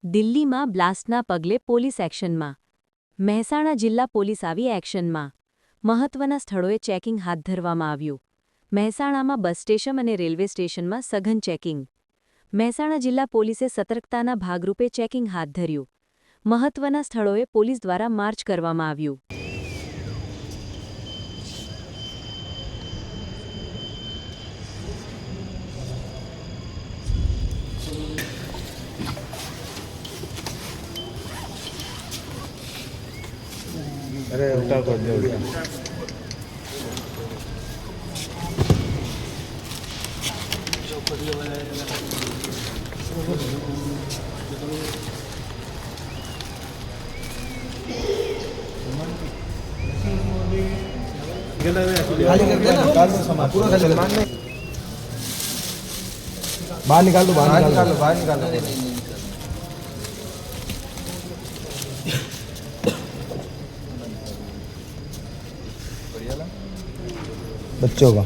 દિલ્હીમાં બ્લાસ્ટના પગલે પોલીસ એક્શનમાં. મહેસાણા જિલ્લા પોલીસ આવી એક્શનમાં. મહત્વના સ્થળોએ ચેકિંગ હાથ ધરવામાં આવ્યું. મહેસાણામાં બસ સ્ટેશન અને રેલવે સ્ટેશનમાં સઘન ચેકિંગ. મહેસાણા જિલ્લા પોલીસે સતર્કતાના ભાગરૂપે ચેકિંગ હાથ ધર્યું. મહત્વના સ્થળોએ પોલીસ દ્વારા માર્ચ કરવામાં આવ્યું. अरे उल्टा कर दे उल्टा खाली कर देना निकाल दो सामान पूरा खाली कर बाहर निकाल दो बाहर निकाल दो बच्चों का